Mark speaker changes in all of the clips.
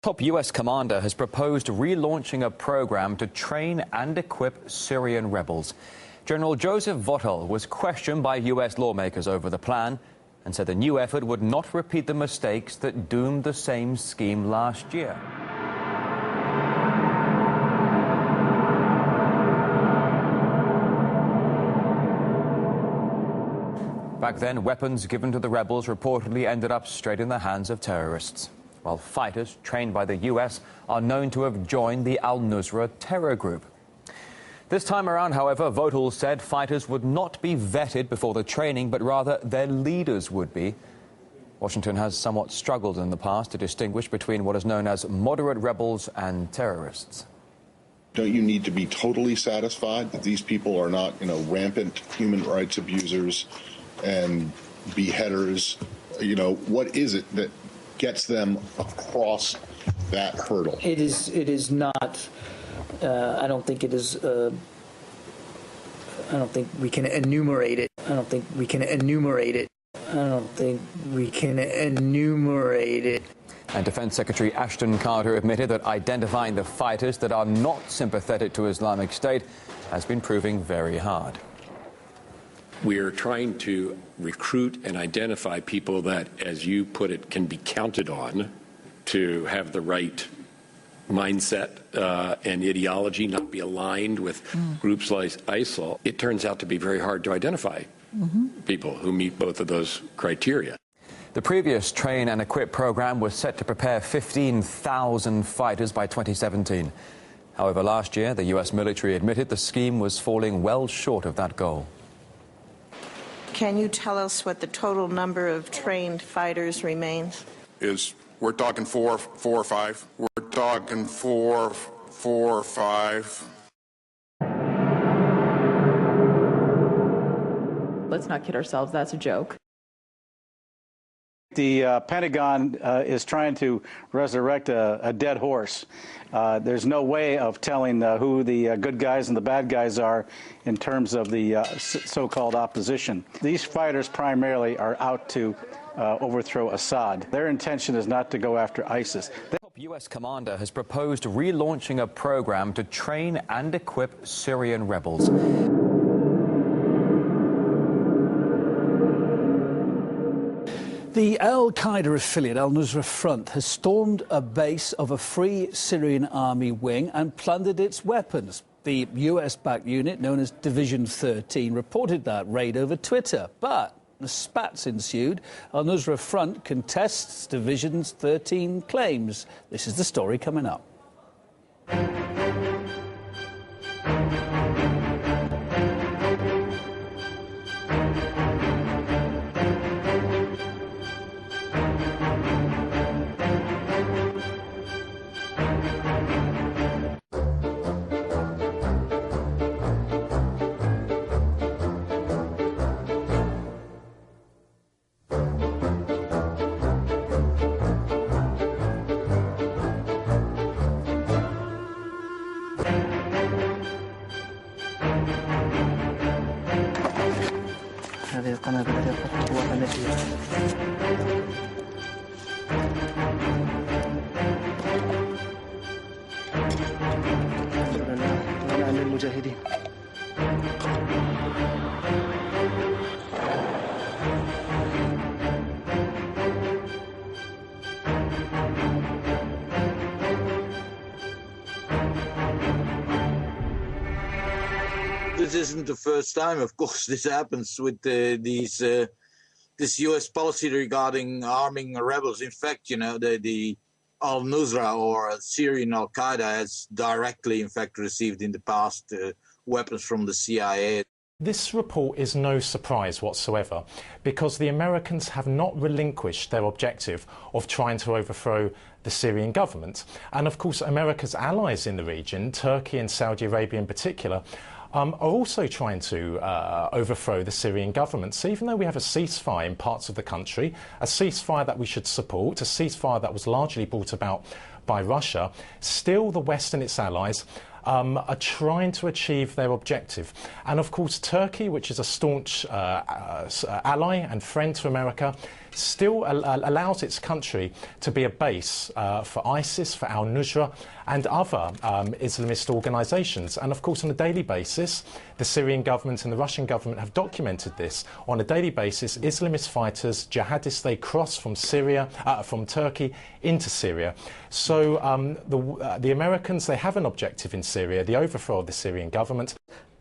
Speaker 1: Top US commander has proposed relaunching a program to train and equip Syrian rebels. General Joseph Votel was questioned by US lawmakers over the plan and said the new effort would not repeat the mistakes that doomed the same scheme last year. Back then, weapons given to the rebels reportedly ended up straight in the hands of terrorists, while fighters trained by the US are known to have joined the al-Nusra terror group. This time around, however, Votel said fighters would not be vetted before the training, but rather their leaders would be. Washington has somewhat struggled in the past to distinguish between what is known as moderate rebels and terrorists.
Speaker 2: Don't you need to be totally satisfied that these people are not, rampant human rights abusers and beheaders? What is it that gets them across that hurdle?
Speaker 3: It is not. I don't think it is. I don't think we can enumerate it. I don't think we can enumerate it. I don't think we can enumerate it.
Speaker 1: And Defense Secretary Ashton Carter admitted that identifying the fighters that are not sympathetic to Islamic State has been proving very hard.
Speaker 4: We are trying to recruit and identify people that, as you put it, can be counted on to have the right mindset and ideology, not be aligned with groups like ISIL. It turns out to be very hard to identify people who meet both of those criteria.
Speaker 1: The previous Train and Equip program was set to prepare 15,000 fighters by 2017. However, last year, the US military admitted the scheme was falling well short of that goal.
Speaker 5: Can you tell us what the total number of trained fighters remains?
Speaker 6: We're talking four or five. We're talking four or five.
Speaker 7: Let's not kid ourselves, that's a joke.
Speaker 8: The Pentagon is trying to resurrect a dead horse. There's no way of telling who the good guys and the bad guys are in terms of the so-called opposition. These fighters primarily are out to overthrow Assad. Their intention is not to go after ISIS.
Speaker 1: The US commander has proposed relaunching a program to train and equip Syrian rebels.
Speaker 9: The al-Qaeda affiliate al-Nusra Front has stormed a base of a Free Syrian Army wing and plundered its weapons. The US-backed unit, known as Division 13, reported that raid over Twitter, but spats ensued. Al-Nusra Front contests Division 13 claims. This is the story coming up.
Speaker 10: This isn't the first time, of course, this happens with this U.S. policy regarding arming rebels. In fact, the al-Nusra or Syrian al-Qaeda has directly, in fact, received in the past weapons from the CIA.
Speaker 11: This report is no surprise whatsoever, because the Americans have not relinquished their objective of trying to overthrow the Syrian government. And of course, America's allies in the region, Turkey and Saudi Arabia in particular, are also trying to overthrow the Syrian government. So even though we have a ceasefire in parts of the country, a ceasefire that we should support, a ceasefire that was largely brought about by Russia, still the West and its allies are trying to achieve their objective. And of course, Turkey, which is a staunch ally and friend to America, still allows its country to be a base for ISIS, for al-Nusra and other Islamist organisations. And of course, on a daily basis, the Syrian government and the Russian government have documented this. On a daily basis, Islamist fighters, jihadists, they cross from Syria, from Turkey into Syria. So the Americans, they have an objective in Syria, the overthrow of the Syrian government.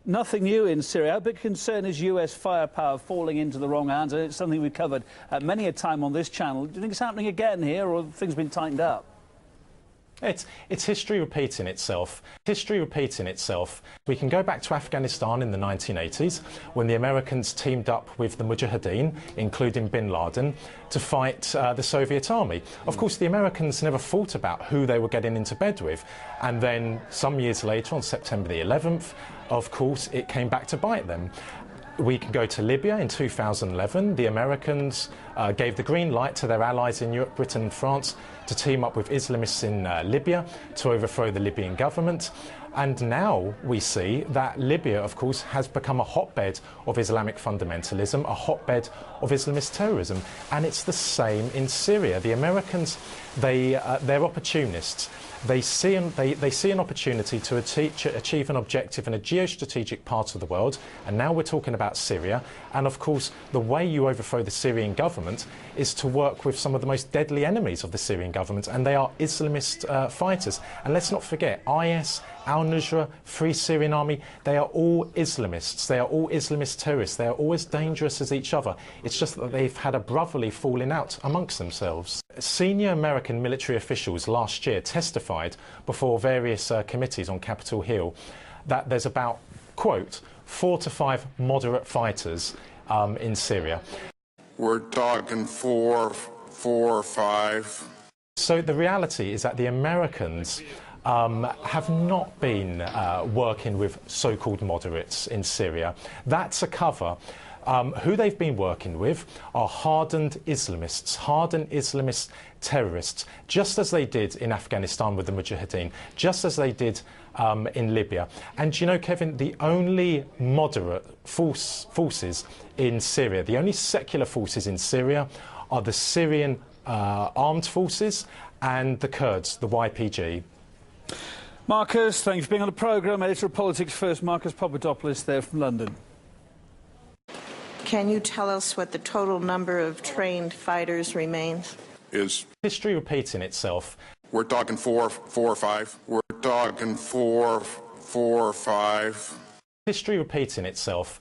Speaker 9: Nothing new in Syria. A big concern is US firepower falling into the wrong hands, and it's something we've covered many a time on this channel. Do you think it's happening again here, or have things been tightened up?
Speaker 11: It's history repeating itself. History repeating itself. We can go back to Afghanistan in the 1980s when the Americans teamed up with the Mujahideen, including bin Laden, to fight the Soviet army. Of course, the Americans never thought about who they were getting into bed with. And then some years later, on September the 11th, of course, it came back to bite them. We can go to Libya in 2011. The Americans gave the green light to their allies in Europe, Britain and France, to team up with Islamists in Libya to overthrow the Libyan government. And now we see that Libya, of course, has become a hotbed of Islamic fundamentalism, a hotbed of Islamist terrorism. And it's the same in Syria. The Americans, they're opportunists. They see an opportunity to achieve an objective in a geostrategic part of the world, and now we're talking about Syria. And of course, the way you overthrow the Syrian government is to work with some of the most deadly enemies of the Syrian government, and they are Islamist fighters. And let's not forget, IS, al-Nusra, Free Syrian Army, they are all Islamists. They are all Islamist terrorists. They are all as dangerous as each other. It's just that they've had a brotherly falling out amongst themselves. Senior American military officials last year testified before various committees on Capitol Hill that there's about, quote, 4 to 5 moderate fighters in Syria.
Speaker 6: We're talking four or five.
Speaker 11: So the reality is that the Americans have not been working with so-called moderates in Syria. That's a cover. Who they've been working with are hardened Islamists, hardened Islamist terrorists, just as they did in Afghanistan with the Mujahideen, just as they did in Libya. And you know, Kevin, the only moderate forces in Syria, the only secular forces in Syria are the Syrian armed forces and the Kurds, the YPG.
Speaker 9: Marcus, thanks for being on the programme. Editor of Politics First, Marcus Papadopoulos there from London.
Speaker 5: Can you tell us what the total number of trained fighters remains?
Speaker 6: Is
Speaker 11: history repeating itself?
Speaker 6: We're talking four or five. We're talking four or five.
Speaker 11: History repeating itself.